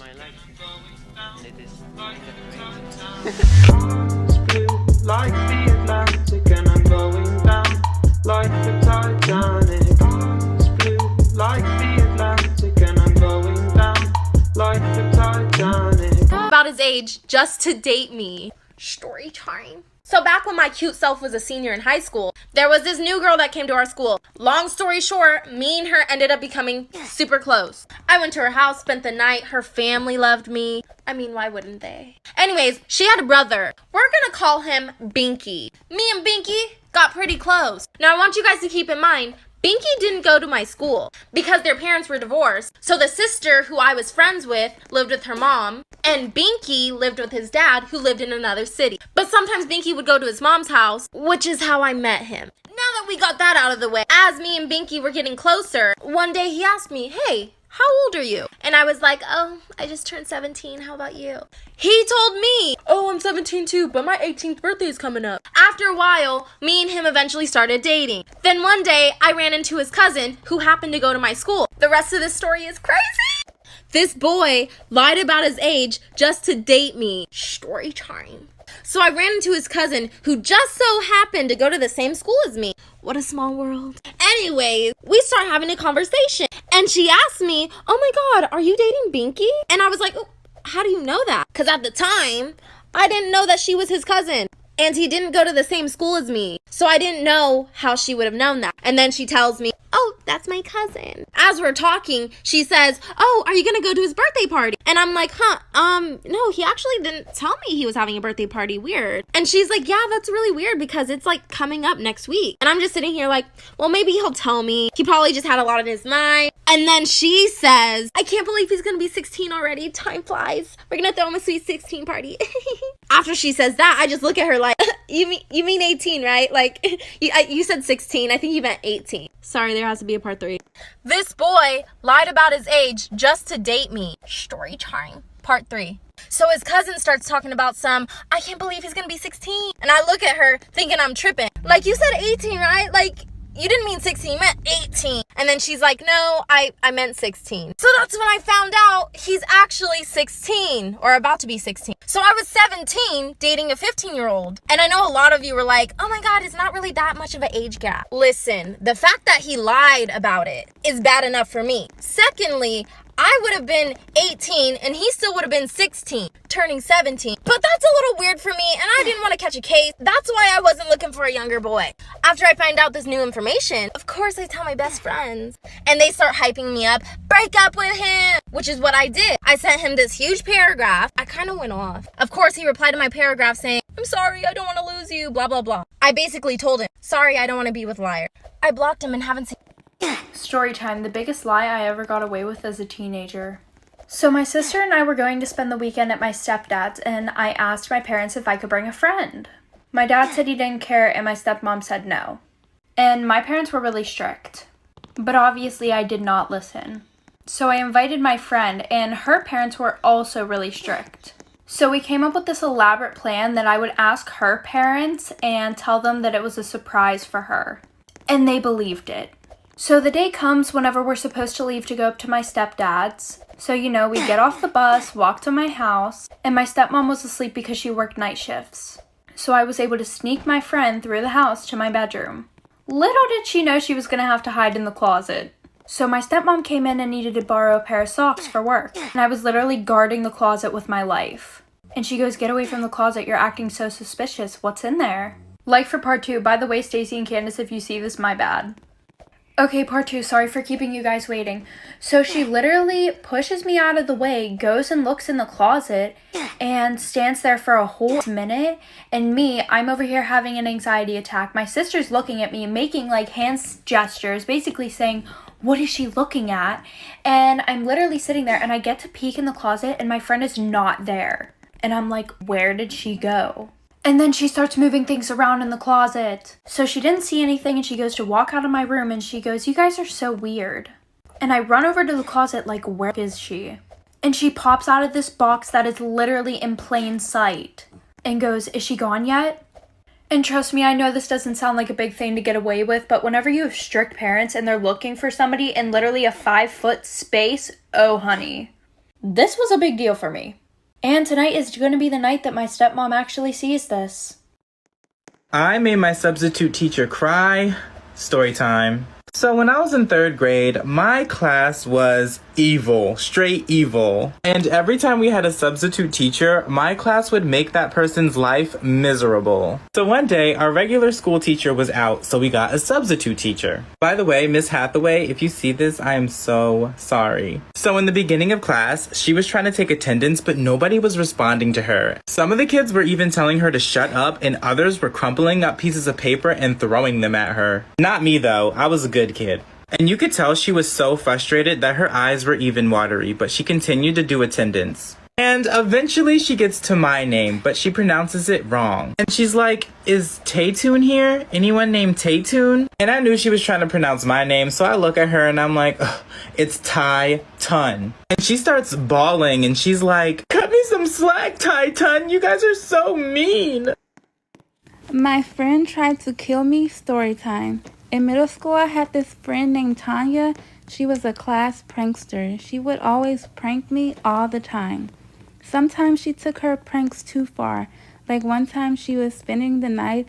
my life, and it is kind of crazy. Blue like the Atlantic, and I'm going down like the Titanic. It's blue like the Atlantic, and I'm going down like the Titanic. About his age just to date me. Story time. So back when my cute self was a senior in high school, there was this new girl that came to our school. Long story short, me and her ended up becoming super close. I went to her house, spent the night. Her family loved me. I mean, why wouldn't they? Anyways, she had a brother. We're gonna call him Binky. Me and Binky got pretty close. Now I want you guys to keep in mind, Binky didn't go to my school because their parents were divorced. So the sister who I was friends with lived with her mom, and Binky lived with his dad who lived in another city. But sometimes Binky would go to his mom's house, which is how I met him. Now that we got that out of the way, as me and Binky were getting closer, one day he asked me, "Hey, how old are you?" And I was like, "Oh, I just turned 17. How about you?" He told me, "Oh, I'm 17 too, but my 18th birthday is coming up." After a while, me and him eventually started dating. Then one day, I ran into his cousin who happened to go to my school. The rest of this story is crazy. This boy lied about his age just to date me. Story time. So I ran into his cousin who just so happened to go to the same school as me. What a small world. Anyways, we start having a conversation. And she asked me, "Oh my God, are you dating Binky?" And I was like, "Oh, how do you know that?" Because at the time, I didn't know that she was his cousin. And he didn't go to the same school as me. So I didn't know how she would have known that. And then she tells me, "Oh, that's my cousin." As we're talking, she says, "Oh, are you going to go to his birthday party?" And I'm like, no, he actually didn't tell me he was having a birthday party. Weird. And she's like, "Yeah, that's really weird because it's like coming up next week." And I'm just sitting here like, well, maybe he'll tell me. He probably just had a lot on his mind. And then she says, "I can't believe he's going to be 16 already. Time flies. We're going to throw him a sweet 16 party." After she says that, I just look at her like, you mean 18, right? Like, you said 16. I think you meant 18. Sorry, there has to be a part 3. This boy lied about his age just to date me. Story time. Part 3. So his cousin starts talking about "I can't believe he's going to be 16. And I look at her thinking I'm tripping. Like, you said 18, right? Like, you didn't mean 16, you meant 18. And then she's like, "No, I meant 16. So that's when I found out he's actually 16, or about to be 16. So I was 17 dating a 15-year-old. And I know a lot of you were like, "Oh my God, it's not really that much of an age gap." Listen, the fact that he lied about it is bad enough for me. Secondly, I would have been 18 and he still would have been 16, turning 17. But that's a little weird for me and I didn't want to catch a case. That's why I wasn't looking for a younger boy. After I find out this new information, of course I tell my best friends. And they start hyping me up. "Break up with him!" Which is what I did. I sent him this huge paragraph. I kind of went off. Of course, he replied to my paragraph saying, "I'm sorry, I don't want to lose you, blah, blah, blah." I basically told him, "Sorry, I don't want to be with liar." I blocked him and haven't seen. Story time, the biggest lie I ever got away with as a teenager. So my sister and I were going to spend the weekend at my stepdad's, and I asked my parents if I could bring a friend. My dad said he didn't care, and my stepmom said no. And my parents were really strict. But obviously I did not listen. So I invited my friend, and her parents were also really strict. So we came up with this elaborate plan that I would ask her parents and tell them that it was a surprise for her. And they believed it. So the day comes whenever we're supposed to leave to go up to my stepdad's. So, we get off the bus, walk to my house, and my stepmom was asleep because she worked night shifts. So I was able to sneak my friend through the house to my bedroom. Little did she know she was going to have to hide in the closet. So my stepmom came in and needed to borrow a pair of socks for work. And I was literally guarding the closet with my life. And she goes, "Get away from the closet, you're acting so suspicious. What's in there?" Like for part 2, by the way, Stacy and Candace, if you see this, my bad. Okay, part 2, sorry for keeping you guys waiting. So she literally pushes me out of the way, goes and looks in the closet, and stands there for a whole minute. And me, I'm over here having an anxiety attack. My sister's looking at me, making like hand gestures, basically saying, "What is she looking at?" And I'm literally sitting there, and I get to peek in the closet, and my friend is not there. And I'm like, where did she go? And then she starts moving things around in the closet. So she didn't see anything and she goes to walk out of my room and she goes, "You guys are so weird." And I run over to the closet like, where is she? And she pops out of this box that is literally in plain sight and goes, "Is she gone yet?" And trust me, I know this doesn't sound like a big thing to get away with, but whenever you have strict parents and they're looking for somebody in literally a 5-foot space, oh honey. This was a big deal for me. And tonight is going to be the night that my stepmom actually sees this. I made my substitute teacher cry. Story time. So when I was in 3rd grade, my class was evil, straight evil. And every time we had a substitute teacher, my class would make that person's life miserable. So one day, our regular school teacher was out, so we got a substitute teacher. By the way, Miss Hathaway, if you see this, I am so sorry. So in the beginning of class, she was trying to take attendance, but nobody was responding to her. Some of the kids were even telling her to shut up, and others were crumpling up pieces of paper and throwing them at her. Not me though, I was a good kid. And you could tell she was so frustrated that her eyes were even watery, but she continued to do attendance. And eventually she gets to my name, but she pronounces it wrong. And she's like, is Taytoon here? Anyone named Taytoon? And I knew she was trying to pronounce my name, so I look at her and I'm like, it's Tai-Tun. And she starts bawling and she's like, cut me some slack, Tai-Tun. You guys are so mean. My friend tried to kill me. Story time. In middle school, I had this friend named Tanya. She was a class prankster. She would always prank me all the time. Sometimes she took her pranks too far. Like one time she was spending the night